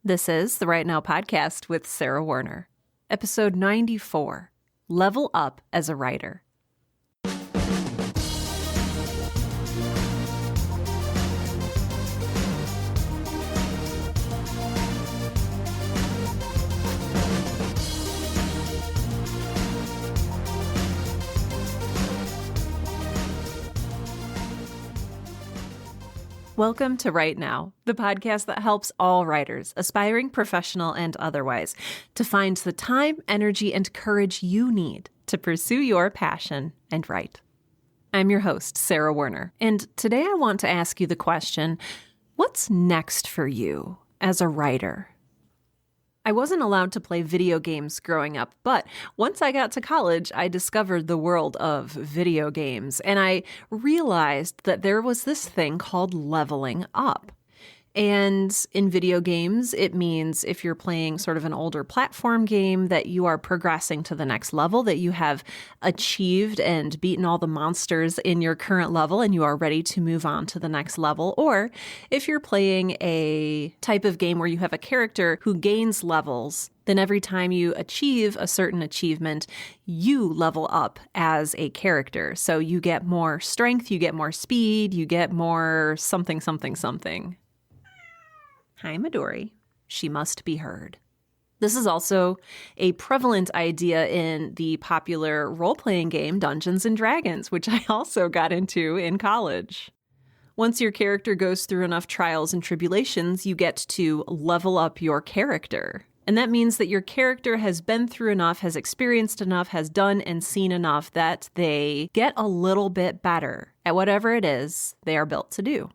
This is the Right Now podcast with Sarah Werner, episode 94, Level Up as a Writer. Welcome to Right Now, the podcast that helps all writers, aspiring professional and otherwise, to find the time, energy, and courage you need to pursue your passion and write. I'm your host, Sarah Werner, and today I want to ask you the question, what's next for you as a writer? I wasn't allowed to play video games growing up, but once I got to college, I discovered the world of video games, and I realized that there was this thing called leveling up. And in video games, it means if you're playing sort of an older platform game that you are progressing to the next level, that you have achieved and beaten all the monsters in your current level and you are ready to move on to the next level. Or if you're playing a type of game where you have a character who gains levels, then every time you achieve a certain achievement, you level up as a character. So you get more strength, you get more speed, you get more something, something, something. Hi, Midori. She must be heard. This is also a prevalent idea in the popular role-playing game Dungeons & Dragons, which I also got into in college. Once your character goes through enough trials and tribulations, you get to level up your character. And that means that your character has been through enough, has experienced enough, has done and seen enough that they get a little bit better at whatever it is they are built to do.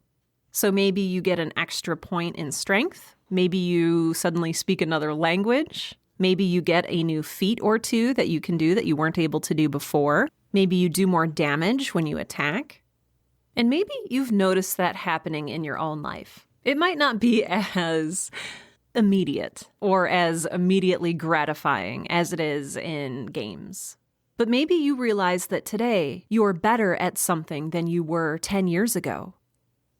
So maybe you get an extra point in strength. Maybe you suddenly speak another language. Maybe you get a new feat or two that you can do that you weren't able to do before. Maybe you do more damage when you attack. And maybe you've noticed that happening in your own life. It might not be as immediate or as immediately gratifying as it is in games. But maybe you realize that today you're better at something than you were 10 years ago.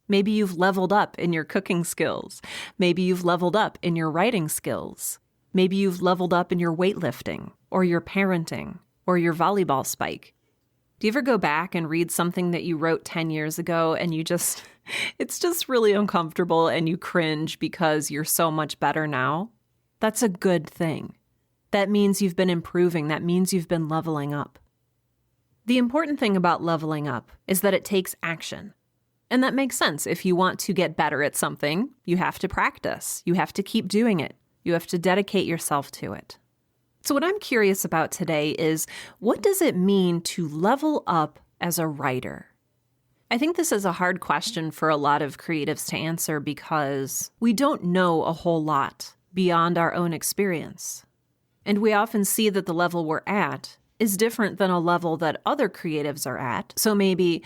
Maybe you've leveled up in your cooking skills. Maybe you've leveled up in your writing skills. Maybe you've leveled up in your weightlifting or your parenting or your volleyball spike. Do you ever go back and read something that you wrote 10 years ago and it's just really uncomfortable and you cringe because you're so much better now? That's a good thing. That means you've been improving. That means you've been leveling up. The important thing about leveling up is that it takes action. And that makes sense. If you want to get better at something, you have to practice. You have to keep doing it. You have to dedicate yourself to it. So what I'm curious about today is, what does it mean to level up as a writer? I think this is a hard question for a lot of creatives to answer because we don't know a whole lot beyond our own experience. And we often see that the level we're at is different than a level that other creatives are at. So maybe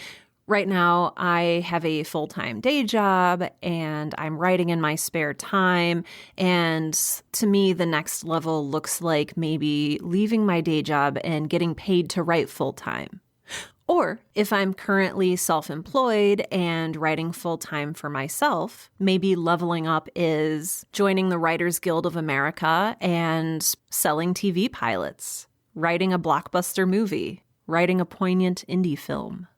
right now, I have a full-time day job and I'm writing in my spare time. And to me, the next level looks like maybe leaving my day job and getting paid to write full-time. Or if I'm currently self-employed and writing full-time for myself, maybe leveling up is joining the Writers Guild of America and selling TV pilots, writing a blockbuster movie, writing a poignant indie film.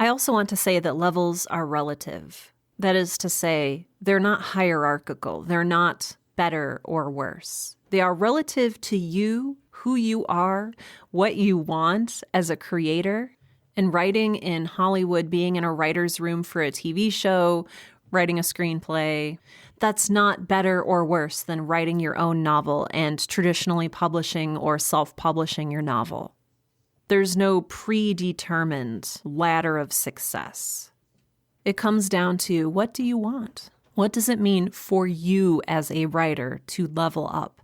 I also want to say that levels are relative. That is to say, they're not hierarchical. They're not better or worse. They are relative to you, who you are, what you want as a creator. And writing in Hollywood, being in a writer's room for a TV show, writing a screenplay, that's not better or worse than writing your own novel and traditionally publishing or self-publishing your novel. There's no predetermined ladder of success. It comes down to, what do you want? What does it mean for you as a writer to level up?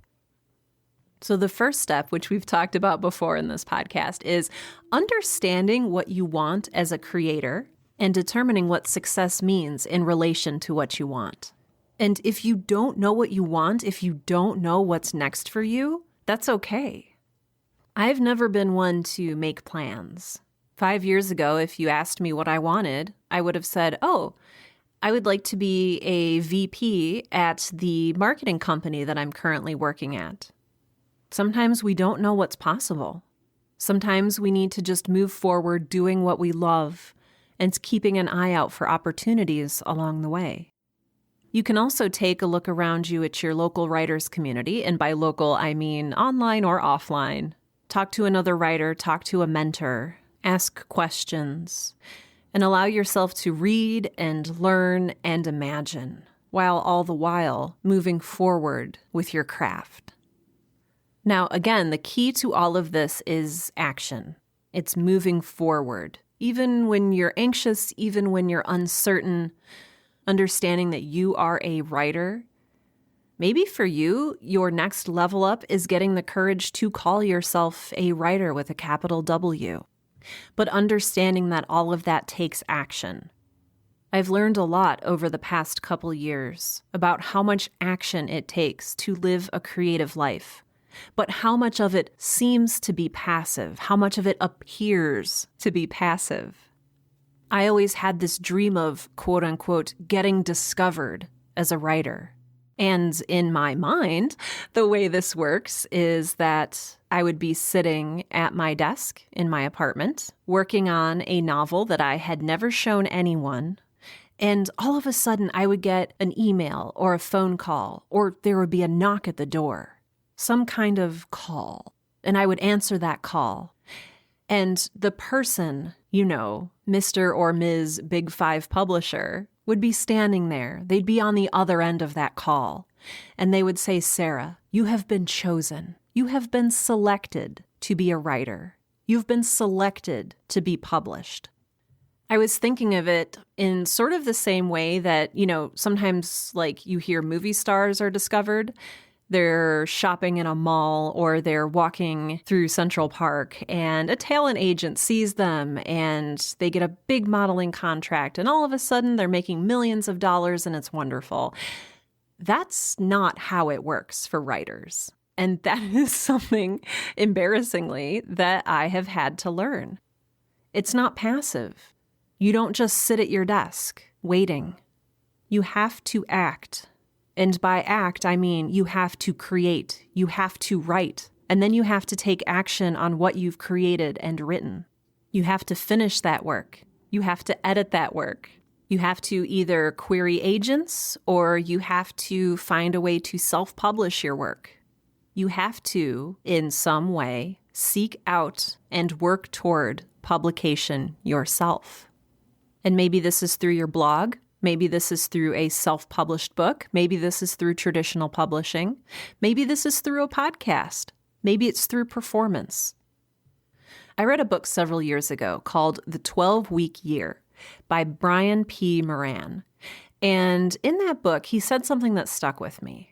So the first step, which we've talked about before in this podcast, is understanding what you want as a creator and determining what success means in relation to what you want. And if you don't know what you want, if you don't know what's next for you, that's okay. I've never been one to make plans. 5 years ago, if you asked me what I wanted, I would have said, I would like to be a VP at the marketing company that I'm currently working at. Sometimes we don't know what's possible. Sometimes we need to just move forward doing what we love and keeping an eye out for opportunities along the way. You can also take a look around you at your local writers community, and by local, I mean online or offline. Talk to another writer, talk to a mentor, ask questions, and allow yourself to read and learn and imagine, while all the while moving forward with your craft. Now, again, the key to all of this is action. It's moving forward. Even when you're anxious, even when you're uncertain, understanding that you are a writer. Maybe for you, your next level up is getting the courage to call yourself a writer with a capital W. But understanding that all of that takes action. I've learned a lot over the past couple years about how much action it takes to live a creative life, but how much of it seems to be passive, how much of it appears to be passive. I always had this dream of, quote unquote, getting discovered as a writer. And in my mind, the way this works is that I would be sitting at my desk in my apartment, working on a novel that I had never shown anyone. And all of a sudden, I would get an email or a phone call, or there would be a knock at the door, some kind of call. And I would answer that call. And the person, Mr. or Ms. Big Five publisher, would be standing there. They'd be on the other end of that call. And they would say, "Sarah, you have been chosen. You have been selected to be a writer. You've been selected to be published." I was thinking of it in sort of the same way that, sometimes like you hear movie stars are discovered. They're shopping in a mall or they're walking through Central Park and a talent agent sees them and they get a big modeling contract and all of a sudden they're making millions of dollars and it's wonderful. That's not how it works for writers. And that is something, embarrassingly, that I have had to learn. It's not passive. You don't just sit at your desk waiting. You have to act. And by act, I mean you have to create, you have to write, and then you have to take action on what you've created and written. You have to finish that work. You have to edit that work. You have to either query agents or you have to find a way to self-publish your work. You have to, in some way, seek out and work toward publication yourself. And maybe this is through your blog. Maybe this is through a self-published book. Maybe this is through traditional publishing. Maybe this is through a podcast. Maybe it's through performance. I read a book several years ago called The 12-Week Year by Brian P. Moran. And in that book, he said something that stuck with me.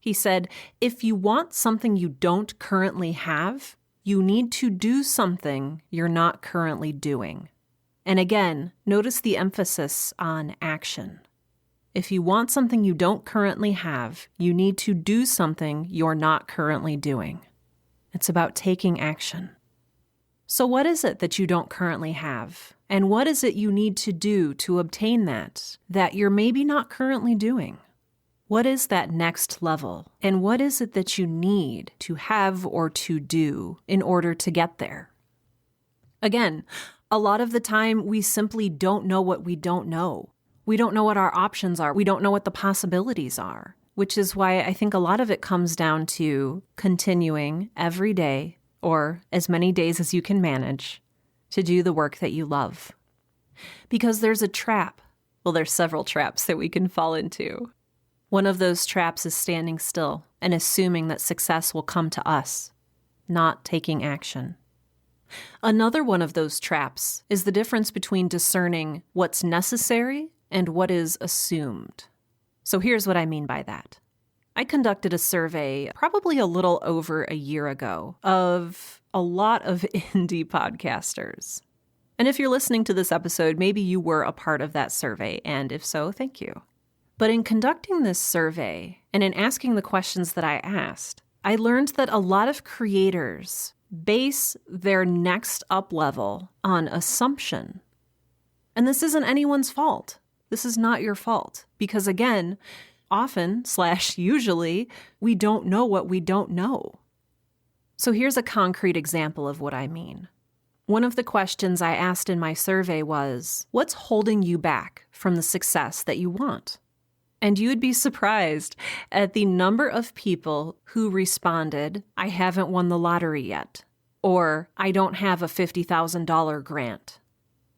He said, if you want something you don't currently have, you need to do something you're not currently doing. And again, notice the emphasis on action. If you want something you don't currently have, you need to do something you're not currently doing. It's about taking action. So what is it that you don't currently have? And what is it you need to do to obtain that you're maybe not currently doing? What is that next level? And what is it that you need to have or to do in order to get there? Again, a lot of the time, we simply don't know what we don't know. We don't know what our options are. We don't know what the possibilities are, which is why I think a lot of it comes down to continuing every day, or as many days as you can manage, to do the work that you love. Because there's a trap. Well, there's several traps that we can fall into. One of those traps is standing still and assuming that success will come to us, not taking action. Another one of those traps is the difference between discerning what's necessary and what is assumed. So here's what I mean by that. I conducted a survey probably a little over a year ago of a lot of indie podcasters. And if you're listening to this episode, maybe you were a part of that survey, and if so, thank you. But in conducting this survey and in asking the questions that I asked, I learned that a lot of creators base their next up level on assumption. And this isn't anyone's fault. This is not your fault. Because again, often/usually, we don't know what we don't know. So here's a concrete example of what I mean. One of the questions I asked in my survey was, what's holding you back from the success that you want? And you would be surprised at the number of people who responded, I haven't won the lottery yet, or I don't have a $50,000 grant.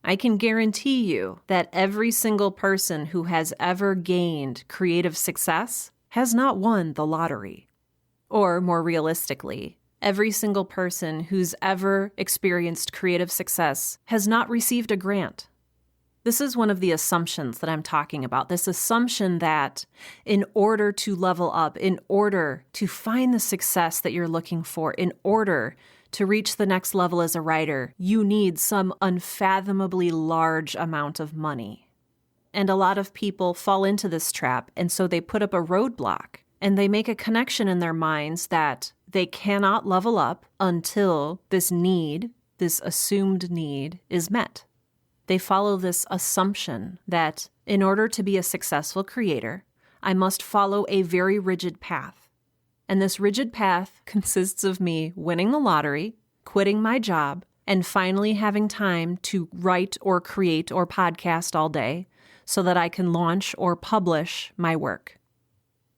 I can guarantee you that every single person who has ever gained creative success has not won the lottery. Or more realistically, every single person who's ever experienced creative success has not received a grant. This is one of the assumptions that I'm talking about, this assumption that in order to level up, in order to find the success that you're looking for, in order to reach the next level as a writer, you need some unfathomably large amount of money. And a lot of people fall into this trap, and so they put up a roadblock, and they make a connection in their minds that they cannot level up until this need, this assumed need, is met. They follow this assumption that in order to be a successful creator, I must follow a very rigid path. And this rigid path consists of me winning the lottery, quitting my job, and finally having time to write or create or podcast all day so that I can launch or publish my work.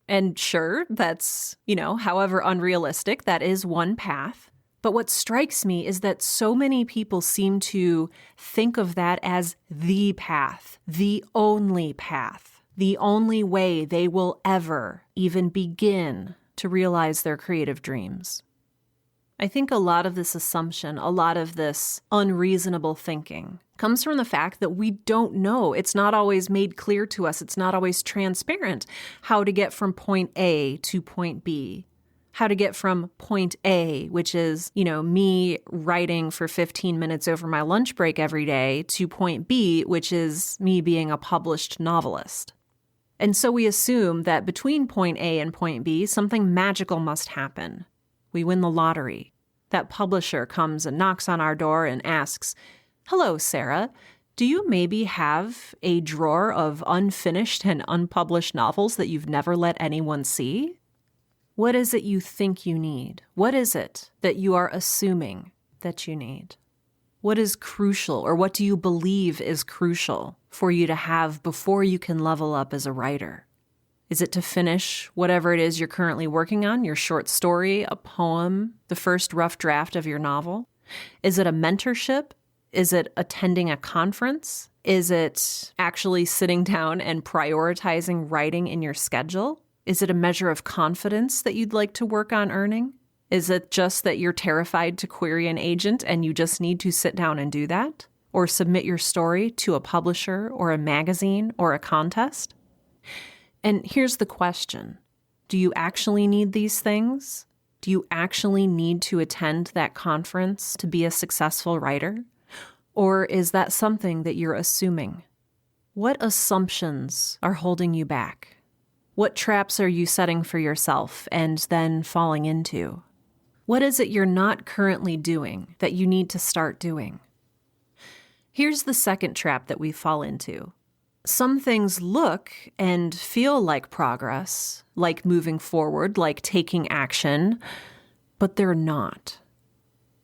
And sure, that's, however unrealistic, that is one path. But what strikes me is that so many people seem to think of that as the path, the only way they will ever even begin to realize their creative dreams. I think a lot of this assumption, a lot of this unreasonable thinking comes from the fact that we don't know. It's not always made clear to us. It's not always transparent how to get from point A to point B. How to get from point A, which is, me writing for 15 minutes over my lunch break every day, to point B, which is me being a published novelist. And so we assume that between point A and point B, something magical must happen. We win the lottery. That publisher comes and knocks on our door and asks, "Hello, Sarah. Do you maybe have a drawer of unfinished and unpublished novels that you've never let anyone see?" What is it you think you need? What is it that you are assuming that you need? What is crucial, or what do you believe is crucial for you to have before you can level up as a writer? Is it to finish whatever it is you're currently working on, your short story, a poem, the first rough draft of your novel? Is it a mentorship? Is it attending a conference? Is it actually sitting down and prioritizing writing in your schedule? Is it a measure of confidence that you'd like to work on earning? Is it just that you're terrified to query an agent and you just need to sit down and do that? Or submit your story to a publisher or a magazine or a contest? And here's the question. Do you actually need these things? Do you actually need to attend that conference to be a successful writer? Or is that something that you're assuming? What assumptions are holding you back? What traps are you setting for yourself and then falling into? What is it you're not currently doing that you need to start doing? Here's the second trap that we fall into. Some things look and feel like progress, like moving forward, like taking action, but they're not.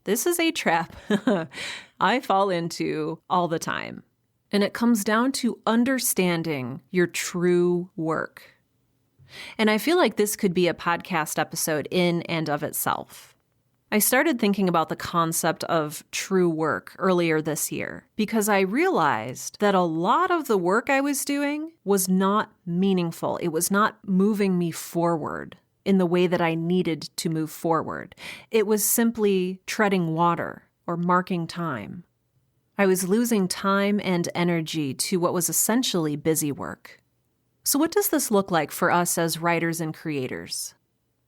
This is a trap I fall into all the time. And it comes down to understanding your true work. And I feel like this could be a podcast episode in and of itself. I started thinking about the concept of true work earlier this year because I realized that a lot of the work I was doing was not meaningful. It was not moving me forward in the way that I needed to move forward. It was simply treading water or marking time. I was losing time and energy to what was essentially busy work. So what does this look like for us as writers and creators?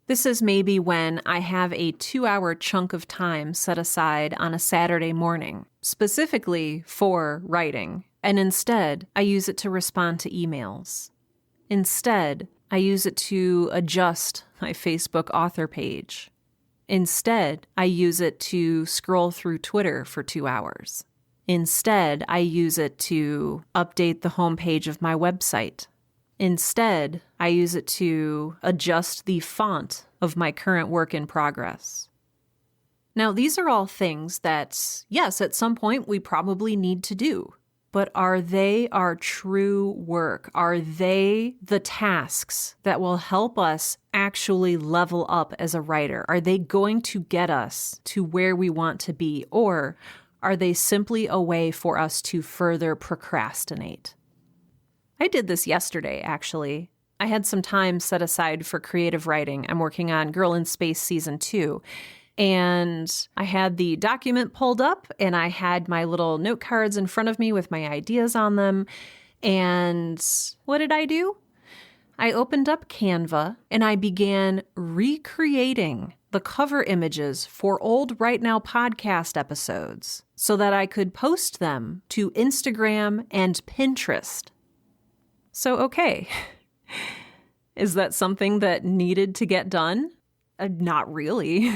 This is maybe when I have a 2-hour chunk of time set aside on a Saturday morning, specifically for writing, and instead I use it to respond to emails. Instead, I use it to adjust my Facebook author page. Instead, I use it to scroll through Twitter for 2 hours. Instead, I use it to update the homepage of my website. Instead, I use it to adjust the font of my current work in progress. Now, these are all things that, yes, at some point we probably need to do. But are they our true work? Are they the tasks that will help us actually level up as a writer? Are they going to get us to where we want to be? Or are they simply a way for us to further procrastinate? I did this yesterday, actually. I had some time set aside for creative writing. I'm working on Girl in Space Season 2. And I had the document pulled up and I had my little note cards in front of me with my ideas on them. And what did I do? I opened up Canva and I began recreating the cover images for old Right Now podcast episodes so that I could post them to Instagram and Pinterest. So, okay, is that something that needed to get done? Not really.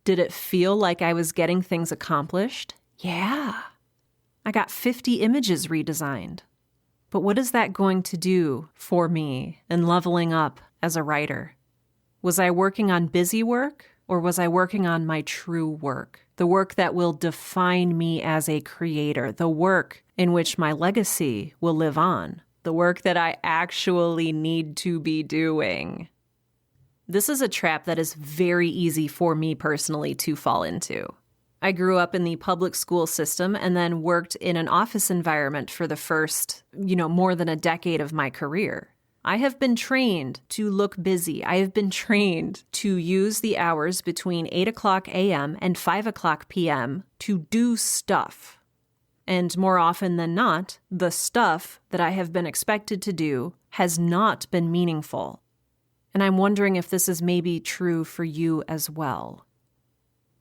Did it feel like I was getting things accomplished? Yeah. I got 50 images redesigned. But what is that going to do for me in leveling up as a writer? Was I working on busy work or was I working on my true work? The work that will define me as a creator, the work in which my legacy will live on. The work that I actually need to be doing. This is a trap that is very easy for me personally to fall into. I grew up in the public school system and then worked in an office environment for the first, more than a decade of my career. I have been trained to look busy. I have been trained to use the hours between 8 o'clock a.m. and 5 o'clock p.m. to do stuff. And more often than not, the stuff that I have been expected to do has not been meaningful. And I'm wondering if this is maybe true for you as well.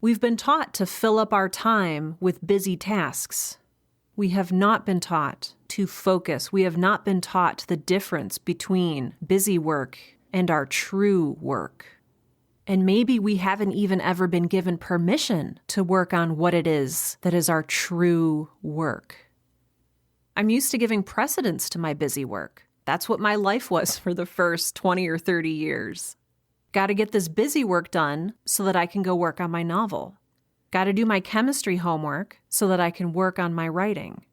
We've been taught to fill up our time with busy tasks. We have not been taught to focus. We have not been taught the difference between busy work and our true work. And maybe we haven't even ever been given permission to work on what it is that is our true work. I'm used to giving precedence to my busy work. That's what my life was for the first 20 or 30 years. Got to get this busy work done so that I can go work on my novel. Got to do my chemistry homework so that I can work on my writing.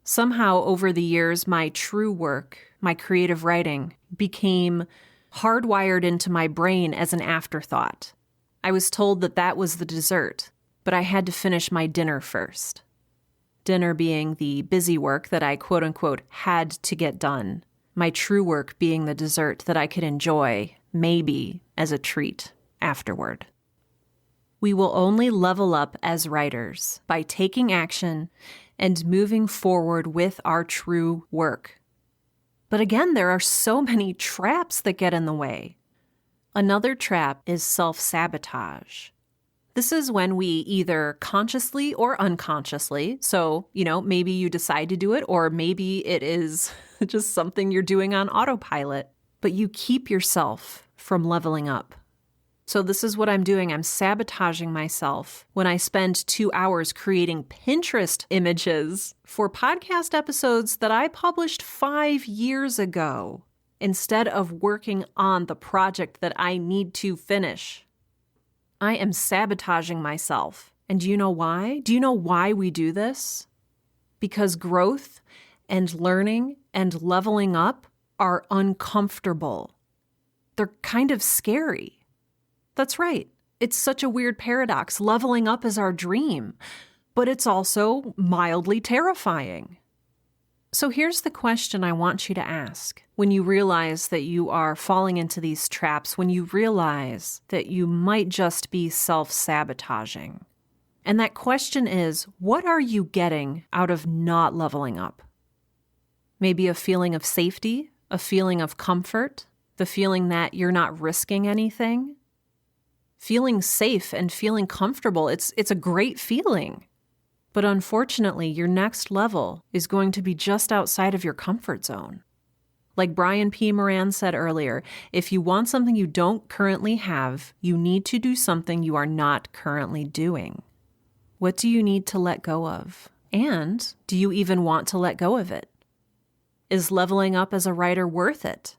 Somehow over the years, my true work, my creative writing, became hardwired into my brain as an afterthought. I was told that that was the dessert, but I had to finish my dinner first. Dinner being the busy work that I quote-unquote had to get done. My true work being the dessert that I could enjoy, maybe as a treat, afterward. We will only level up as writers by taking action and moving forward with our true work. But again, there are so many traps that get in the way. Another trap is self-sabotage. This is when we either consciously or unconsciously, so, maybe you decide to do it, or maybe it is just something you're doing on autopilot, but you keep yourself from leveling up. So this is what I'm doing. I'm sabotaging myself when I spend 2 hours creating Pinterest images for podcast episodes that I published 5 years ago, instead of working on the project that I need to finish. I am sabotaging myself. And do you know why? Do you know why we do this? Because growth and learning and leveling up are uncomfortable. They're kind of scary. That's right. It's such a weird paradox. Leveling up is our dream, but it's also mildly terrifying. So here's the question I want you to ask when you realize that you are falling into these traps, when you realize that you might just be self-sabotaging. And that question is, what are you getting out of not leveling up? Maybe a feeling of safety, a feeling of comfort, the feeling that you're not risking anything. Feeling safe and feeling comfortable, it's a great feeling. But unfortunately, your next level is going to be just outside of your comfort zone. Like Brian P. Moran said earlier, if you want something you don't currently have, you need to do something you are not currently doing. What do you need to let go of? And do you even want to let go of it? Is leveling up as a writer worth it?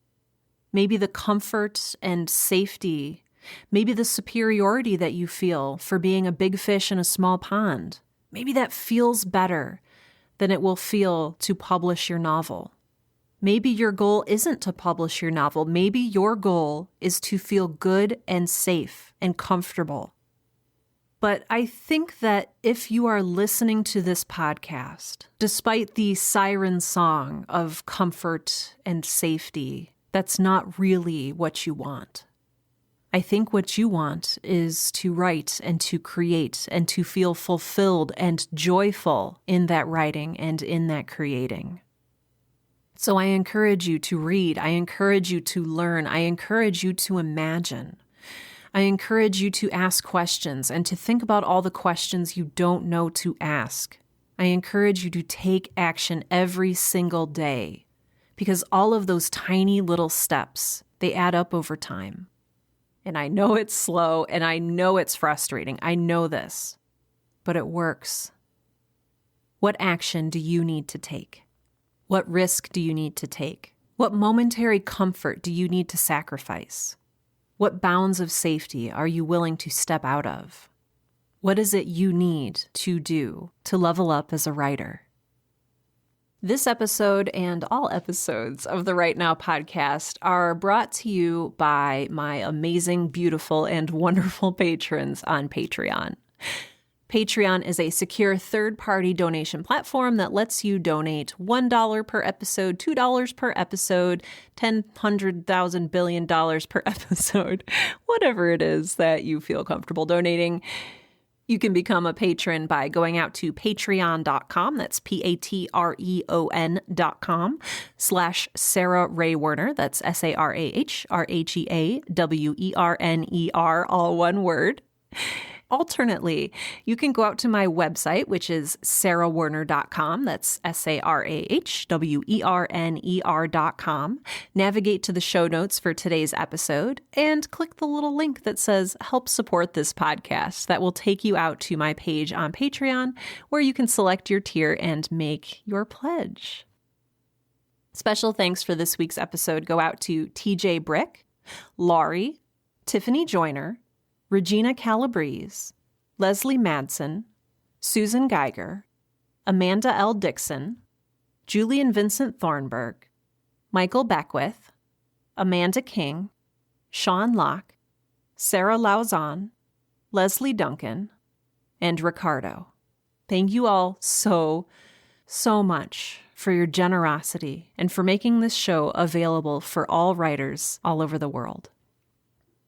Maybe the comfort and safety, maybe the superiority that you feel for being a big fish in a small pond, maybe that feels better than it will feel to publish your novel. Maybe your goal isn't to publish your novel. Maybe your goal is to feel good and safe and comfortable. But I think that if you are listening to this podcast, despite the siren song of comfort and safety, that's not really what you want. I think what you want is to write and to create and to feel fulfilled and joyful in that writing and in that creating. So I encourage you to read. I encourage you to learn. I encourage you to imagine. I encourage you to ask questions and to think about all the questions you don't know to ask. I encourage you to take action every single day, because all of those tiny little steps, they add up over time. And I know it's slow and I know it's frustrating. I know this, but it works. What action do you need to take? What risk do you need to take? What momentary comfort do you need to sacrifice? What bounds of safety are you willing to step out of? What is it you need to do to level up as a writer? This episode and all episodes of the Right Now podcast are brought to you by my amazing, beautiful, and wonderful patrons on Patreon. Patreon is a secure third-party donation platform that lets you donate $1 per episode, $2 per episode, $100,000 billion per episode, whatever it is that you feel comfortable donating. You can become a patron by going out to patreon.com. That's patreon.com/Sarah Ray Werner. That's SarahRaheWerner, all one word. Alternately, you can go out to my website, which is sarahwerner.com. That's SarahWerner.com. Navigate to the show notes for today's episode and click the little link that says help support this podcast. That will take you out to my page on Patreon, where you can select your tier and make your pledge. Special thanks for this week's episode go out to TJ Brick, Laurie, Tiffany Joyner, Regina Calabrese, Leslie Madsen, Susan Geiger, Amanda L. Dixon, Julian Vincent Thornburg, Michael Beckwith, Amanda King, Sean Locke, Sarah Lauzon, Leslie Duncan, and Ricardo. Thank you all so much for your generosity and for making this show available for all writers all over the world.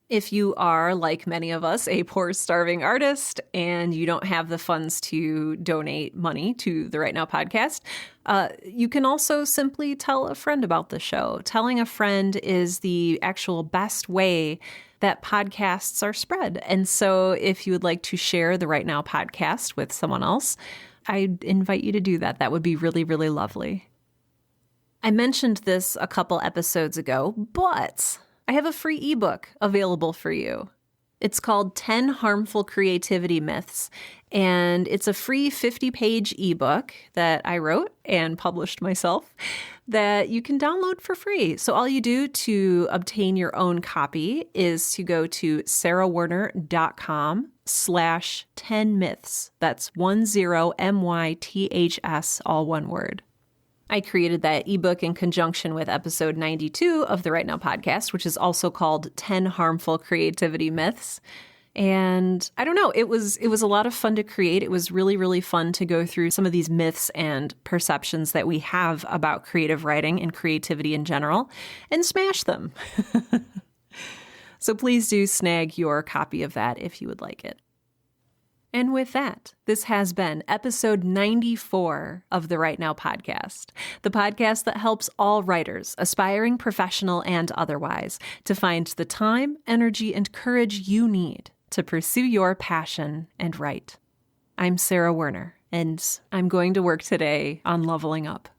If you are, like many of us, a poor, starving artist and you don't have the funds to donate money to the Right Now podcast, you can also simply tell a friend about the show. Telling a friend is the actual best way that podcasts are spread. And so if you would like to share the Right Now podcast with someone else, I invite you to do that. That would be really, really lovely. I mentioned this a couple episodes ago, but I have a free ebook available for you. It's called 10 Harmful Creativity Myths, and it's a free 50-page ebook that I wrote and published myself that you can download for free. So all you do to obtain your own copy is to go to sarahwerner.com/10myths. That's 10MYTHS, all one word. I created that ebook in conjunction with episode 92 of the Right Now podcast, which is also called 10 Harmful Creativity Myths. And I don't know, it was a lot of fun to create. It was really, really fun to go through some of these myths and perceptions that we have about creative writing and creativity in general and smash them. So please do snag your copy of that if you would like it. And with that, this has been episode 94 of the Right Now podcast, the podcast that helps all writers, aspiring professional and otherwise, to find the time, energy, and courage you need to pursue your passion and write. I'm Sarah Werner, and I'm going to work today on leveling up.